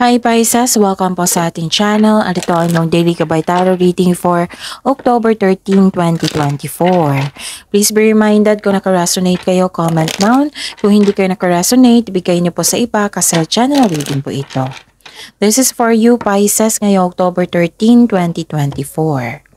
Hi Pisces! Welcome po sa ating channel at ito ang inyong daily Gabay Tarot reading for October 13, 2024. Please be reminded kung naka-resonate kayo, comment down. Kung hindi kayo naka-resonate, ibigay niyo po sa iba kasi channel reading po ito. This is for you Pisces ngayong October 13, 2024.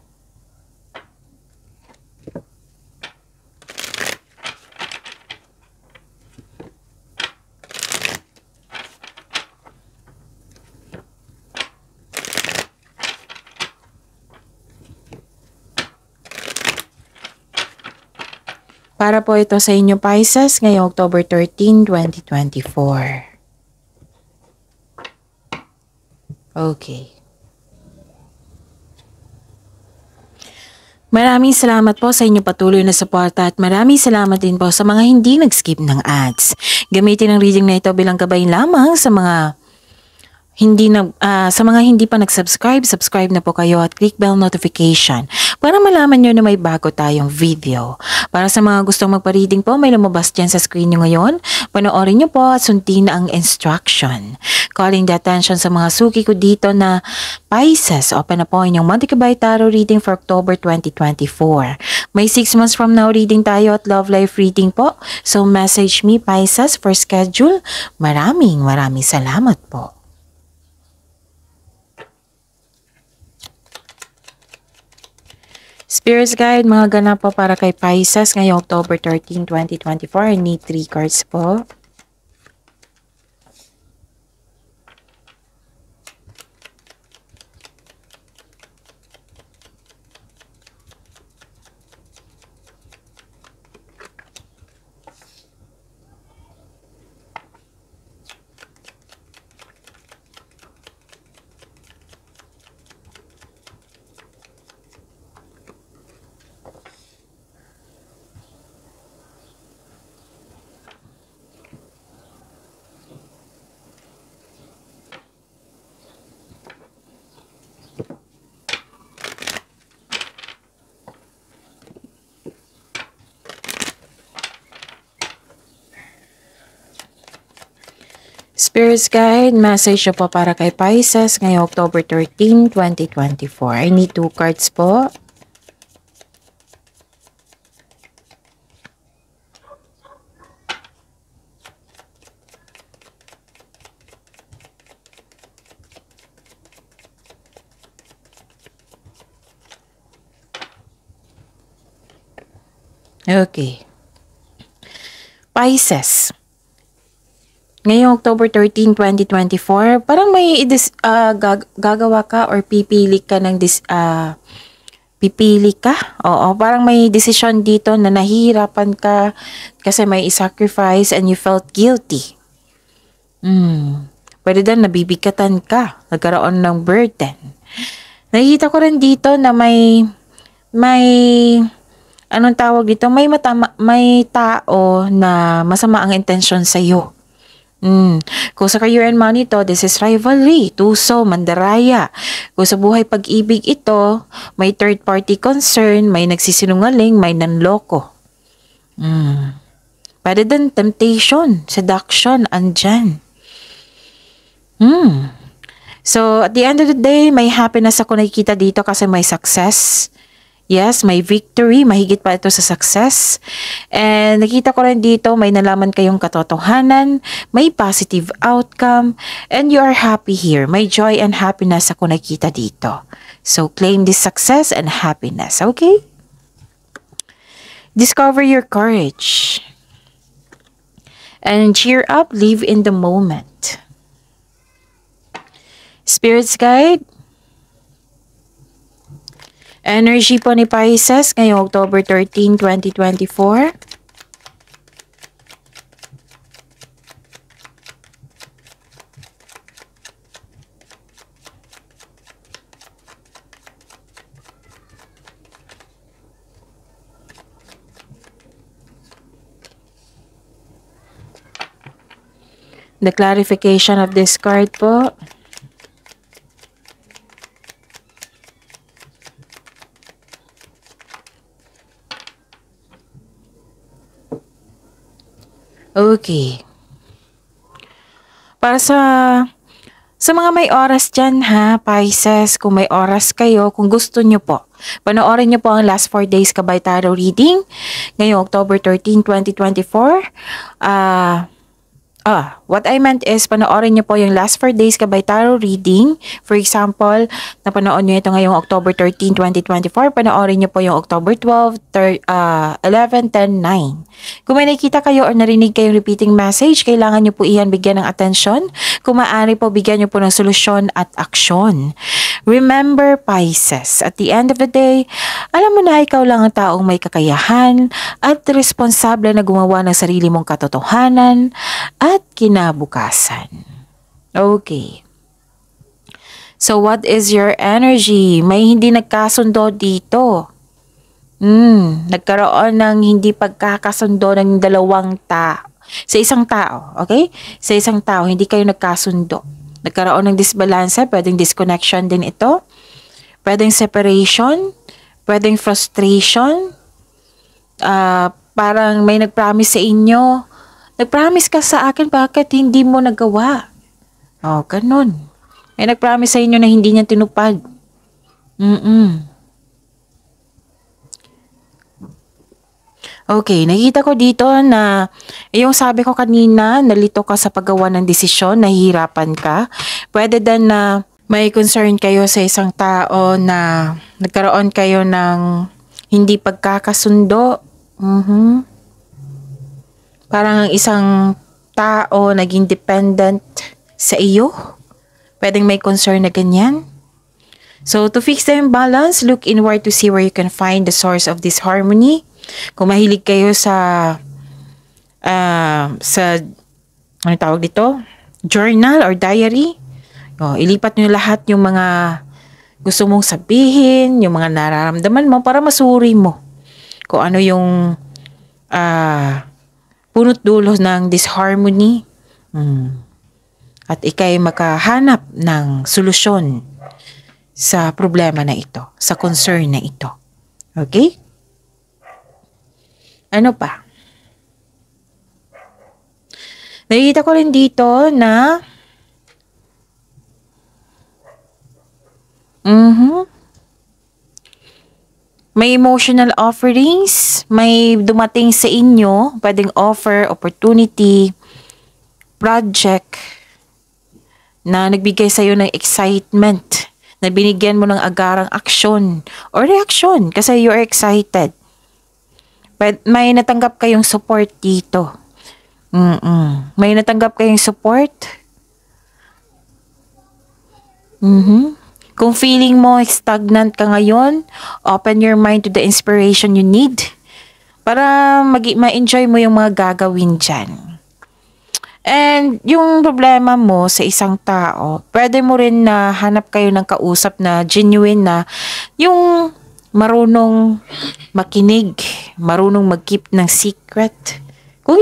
Para po ito sa inyo Pisces ngayong October 13, 2024. Okay. Maraming salamat po sa inyong patuloy na suporta at maraming salamat din po sa mga hindi nag-skip ng ads. Gamitin ang reading na ito bilang gabay lamang sa mga hindi pa nag-subscribe, subscribe na po kayo at click bell notification para malaman nyo na may bago tayong video. Para sa mga gustong magpa-reading po, may lumabas dyan sa screen nyo ngayon. Panoorin nyo po at sundin ang instruction. Calling the attention sa mga suki ko dito na Pisces, open na po inyong Monthly Gabay Tarot reading for October 2024. May 6 months from now reading tayo at love life reading po. So message me Pisces for schedule. Maraming salamat po. Spirits Guide, mga ganap po para kay Pisces ngayong October 13, 2024. I need 3 cards po. Spirits Guide, message po para kay Pisces ngayong October 13, 2024. I need 2 cards po. Okay. Pisces. Ngayong October 13, 2024, parang may gagawa ka or pipili ka ng pipili ka? Oo, parang may desisyon dito na nahihirapan ka kasi may sacrifice and you felt guilty. Pwede din nabibigatan ka, nagkaroon ng burden. Nakikita ko rin dito na may anong tawag dito? May tao na masama ang intensyon sa iyo. Kung sa career and money to, this is rivalry, tuso, mandaraya. Kung sa buhay pag-ibig ito, may third party concern, may nagsisinungaling, may nanloko. Pwede din temptation, seduction, andyan. So, at the end of the day, may happiness ako nakikita dito kasi may success. Yes, may victory, mahigit pa ito sa success. And nakita ko rin dito, may nalaman kayong katotohanan, may positive outcome, and you are happy here. May joy and happiness ako nakita dito. So claim this success and happiness, okay? Discover your courage. And cheer up, live in the moment. Spirits Guide, energy po ni Pisces ngayong October 13, 2024. The clarification of this card po. Okay. Para Sa mga may oras dyan ha, Pisces, kung may oras kayo, kung gusto nyo po, panoorin nyo po ang last 4 days Kabay Tarot reading ngayong October 13, 2024. What I meant is panoorin niyo po yung last 4 days Kabay Tarot reading. For example, napanood niyo ito ngayong October 13, 2024. Panoorin niyo po yung October 12, 11, 10, 9. Kung may nakita kayo or narinig kayong repeating message, kailangan niyo po iyan bigyan ng atensyon. Kung maaari po, bigyan niyo po ng solusyon at aksyon. Remember, Pisces, at the end of the day, alam mo na ikaw lang ang taong may kakayahan at responsable na gumawa ng sarili mong katotohanan at kinabukasan. Okay. So what is your energy? May hindi nagkasundo dito. Nagkaroon ng hindi pagkakasundo ng dalawang tao. Sa isang tao, okay? Sa isang tao, hindi kayo nagkasundo. Nagkaroon ng disbalance, pwedeng disconnection din ito. Pwedeng separation, pwedeng frustration. Parang may nag-promise sa inyo. Nag-promise ka sa akin, bakit hindi mo nagawa? Ganun. May nag-promise sa inyo na hindi niya tinupad. Okay, nakita ko dito na yung sabi ko kanina, nalito ka sa paggawa ng desisyon, nahihirapan ka. Pwede din na may concern kayo sa isang tao na nagkaroon kayo ng hindi pagkakasundo. Parang ang isang tao naging dependent sa iyo. Pwedeng may concern na ganyan. So, to fix the imbalance, look inward to see where you can find the source of this harmony. Kung mahilig kayo sa ano tawag dito? Journal or diary. Ilipat nyo lahat yung mga gusto mong sabihin, yung mga nararamdaman mo para masuri mo kung ano yung punot dulo ng disharmony. At ikay makahanap ng solusyon sa problema na ito, sa concern na ito. Okay? Ano pa? Nakikita ko rin dito na may emotional offerings, may dumating sa inyo, pwedeng offer, opportunity, project na nagbigay sa iyo ng excitement, na binigyan mo ng agarang aksyon or reaksyon kasi you're excited. But may natanggap kayong support dito. May natanggap kayong support. Kung feeling mo stagnant ka ngayon, open your mind to the inspiration you need para ma-enjoy mo yung mga gagawin dyan. And yung problema mo sa isang tao, pwede mo rin na hanap kayo ng kausap na genuine na yung marunong makinig, marunong mag-keep ng secret. Kung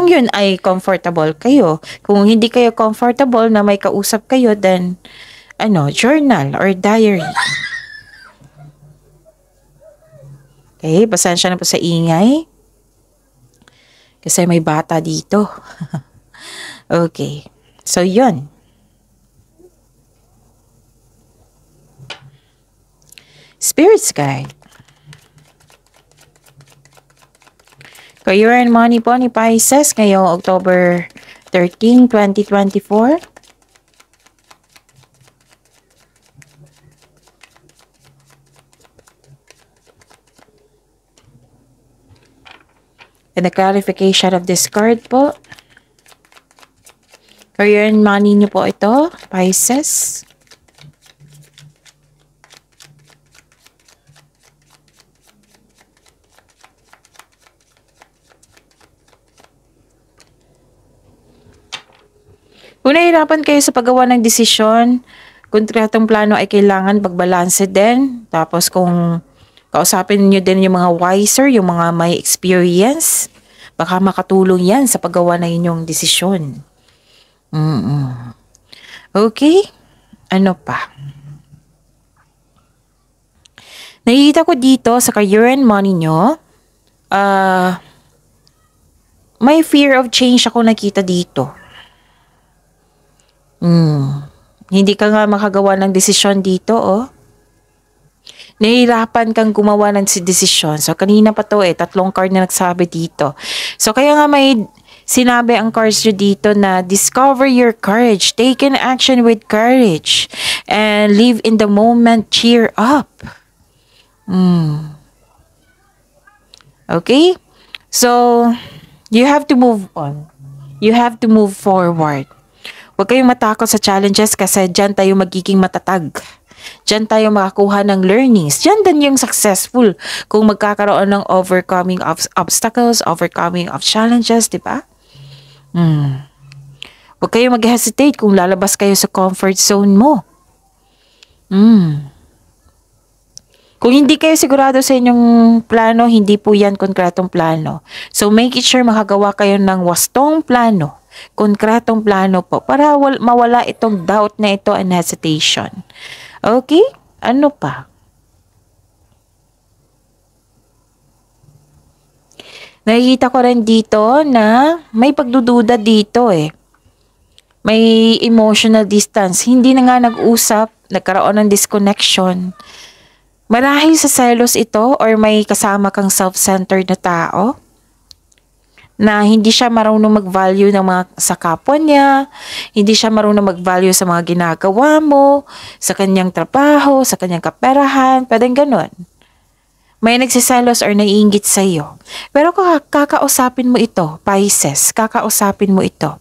yun ay comfortable kayo. Kung hindi kayo comfortable na may kausap kayo, then journal or diary. Okay, pasensya na po sa ingay. Kasi may bata dito. Okay, so yun. Spirits guide. Career and money po ni Pisces ngayong October 13, 2024. And the clarification of this card po. Career and money niyo po ito, Pisces. Kung nahihirapan kayo sa paggawa ng desisyon, kontratong plano ay kailangan pagbalanse din. Tapos kung kausapin niyo din yung mga wiser, yung mga may experience, baka makatulong yan sa paggawa ng inyong desisyon. Okay? Ano pa? Nakikita ko dito sa career and money nyo, may fear of change ako nakita dito. Hindi ka nga makagawa ng desisyon dito, oh. Nahihirapan kang gumawa ng desisyon. So, kanina pa to tatlong card na nagsabi dito. So, kaya nga may sinabi ang cards nyo dito na discover your courage, take an action with courage, and live in the moment, cheer up. Okay? So, you have to move on. You have to move forward. Huwag kayong matakot sa challenges kasi dyan tayo magiging matatag. Dyan tayo makakuha ng learnings. Dyan din yung successful kung magkakaroon ng overcoming of obstacles, overcoming of challenges, di ba? Huwag kayong mag-hesitate kung lalabas kayo sa comfort zone mo. Kung hindi kayo sigurado sa inyong plano, hindi po yan konkretong plano. So make it sure makagawa kayo ng wastong plano, konkretong plano po para mawala itong doubt na ito and hesitation. Okay? Ano pa? Nakikita ko rin dito na may pagdududa dito May emotional distance. Hindi na nga nag-usap, nagkaroon ng disconnection. Marahil sa selos ito or may kasama kang self-centered na tao na hindi siya marunong mag-value ng mga sa kapwa niya, hindi siya marunong mag-value sa mga ginagawa mo, sa kanyang trabaho, sa kanyang kaperahan, pwedeng ganun. May nagsiselos or naiinggit sa iyo. Pero kakausapin mo ito, Pisces, kakausapin mo ito.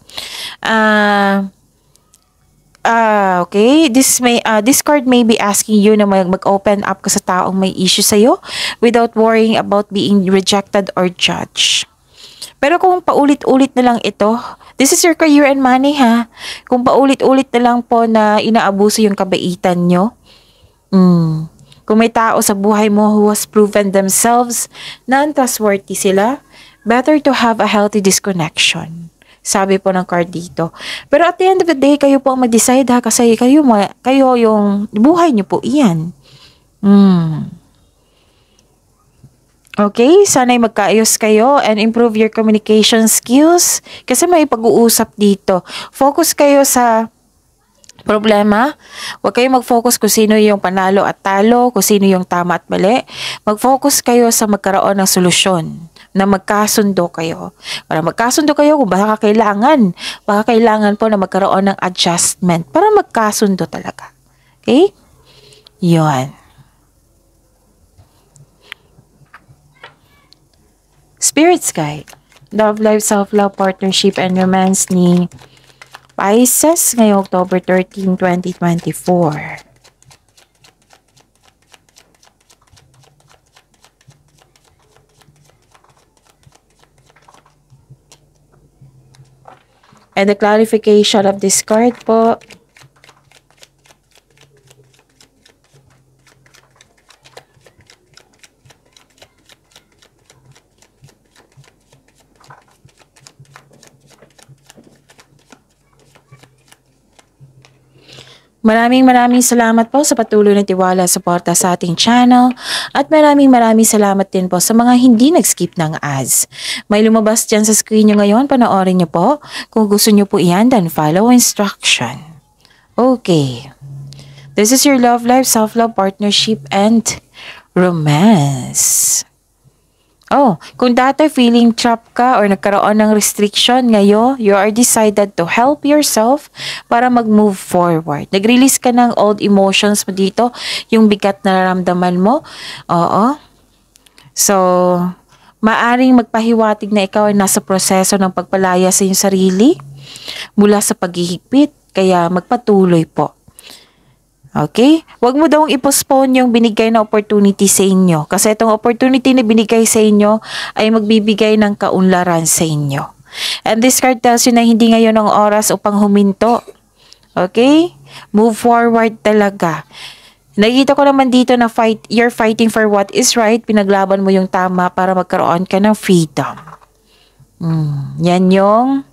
Okay, this card may be asking you na mag-open up ka sa taong may issue sa iyo without worrying about being rejected or judged. Pero kung paulit-ulit na lang ito, this is your career and money ha. Kung paulit-ulit na lang po na inaabuso yung kabaitan nyo, kung may tao sa buhay mo who has proven themselves non-trustworthy sila, better to have a healthy disconnection. Sabi po ng card dito. Pero at the end of the day, kayo po ang mag-decide ha, kasi kayo yung buhay nyo po iyan. Okay, sana'y magkaayos kayo and improve your communication skills kasi may pag-uusap dito. Focus kayo sa problema. Huwag kayong mag-focus kung sino yung panalo at talo, kung sino yung tama at mali. Mag-focus kayo sa magkaroon ng solusyon na magkasundo kayo. Para magkasundo kayo kung baka kailangan po na magkaroon ng adjustment para magkasundo talaga. Okay? Yun. Spirit Guide, Love Life, Self-Love, Partnership, and Romance ni Pisces ngayong October 13, 2024. And the clarification of this card po, maraming salamat po sa patuloy na tiwala at suporta sa ating channel at maraming salamat din po sa mga hindi nag-skip ng ads. May lumabas dyan sa screen nyo ngayon, panoorin nyo po. Kung gusto nyo po iyan, then follow instruction. Okay. This is your love life, self-love, partnership, and romance. Oh, kung dati feeling trapped ka or nagkaroon ng restriction ngayon, you are decided to help yourself para mag-move forward. Nag-release ka ng old emotions mo dito, yung bigat na nararamdaman mo. Oo. So, maaring magpahiwatig na ikaw ay nasa proseso ng pagpalaya sa iyong sarili mula sa paghihigpit, kaya magpatuloy po. Okay? Huwag mo daw i-postpone yung binigay na opportunity sa inyo. Kasi itong opportunity na binigay sa inyo ay magbibigay ng kaunlaran sa inyo. And this card tells you na hindi ngayon ang oras upang huminto. Okay? Move forward talaga. Nakikita ko naman dito na you're fighting for what is right. Pinaglaban mo yung tama para magkaroon ka ng freedom. Yan yung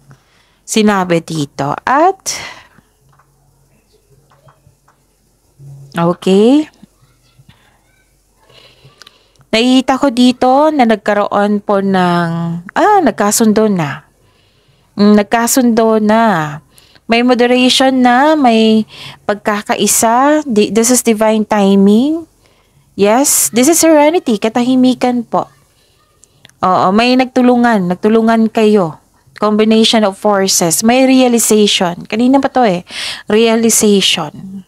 sinabi dito. At okay. Nakikita ko dito na nagkaroon po ng, nagkasundo na. Nagkasundo na. May moderation na, may pagkakaisa. This is divine timing. Yes, this is serenity, katahimikan po. Oo, may nagtulungan kayo. Combination of forces. May realization. Kanina pa to realization.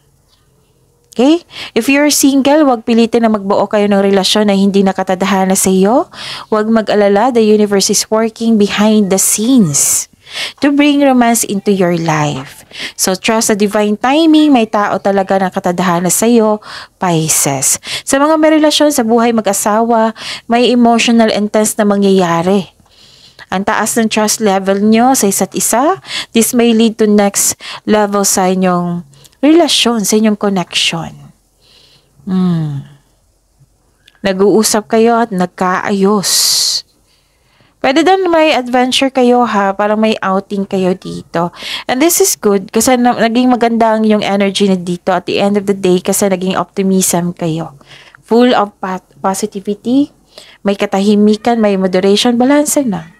Okay? If you're single, huwag pilitin na magbuo kayo ng relasyon na hindi nakatadhana sa iyo. Huwag mag-alala, the universe is working behind the scenes to bring romance into your life. So, trust the divine timing. May tao talaga na katadhana sa iyo, Pisces. Sa mga may relasyon sa buhay mag-asawa, may emotional intense na mangyayari. Ang taas ng trust level nyo sa isa't isa, this may lead to next level sa inyong relasyon, sa inyong connection. Nag-uusap kayo at nagkaayos. Pwede din may adventure kayo parang may outing kayo dito. And this is good kasi naging maganda ang yung energy na dito at the end of the day kasi naging optimism kayo. Full of positivity, may katahimikan, may moderation, balance na.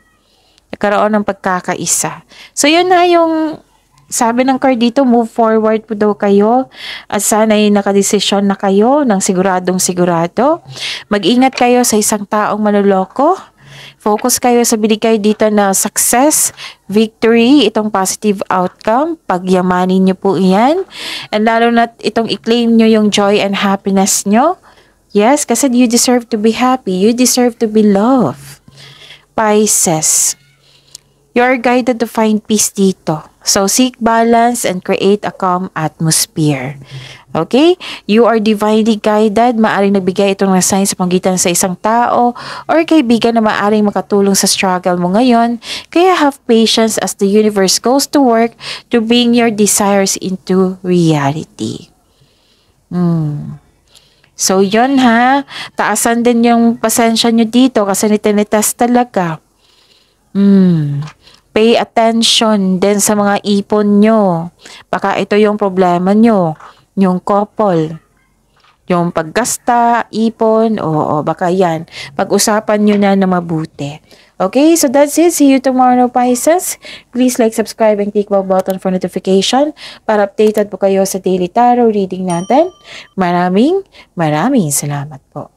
Nagkaroon ng pagkakaisa. So yun na yung sabi ng card dito, move forward po daw kayo at sana'y nakadesisyon na kayo ng siguradong sigurado. Mag-ingat kayo sa isang taong manloloko. Focus kayo sa binigay dito na success, victory, itong positive outcome. Pagyamanin nyo po yan. And lalo na itong i-claim nyo yung joy and happiness nyo. Yes, kasi you deserve to be happy. You deserve to be loved. Pisces, you are guided to find peace dito. So, seek balance and create a calm atmosphere. Okay? You are divinely guided. Maaring nagbigay itong mga signs sa panggitan sa isang tao or kaibigan na maaring makatulong sa struggle mo ngayon. Kaya have patience as the universe goes to work to bring your desires into reality. So, yun taasan din yung pasensya nyo dito kasi nitinitest talaga. Pay attention din sa mga ipon nyo. Baka ito yung problema nyo. Yung couple. Yung paggasta, ipon, baka yan. Pag-usapan nyo na mabuti. Okay, so that's it. See you tomorrow, Pisces. Please like, subscribe, and click the button for notification para updated po kayo sa daily tarot reading natin. Maraming salamat po.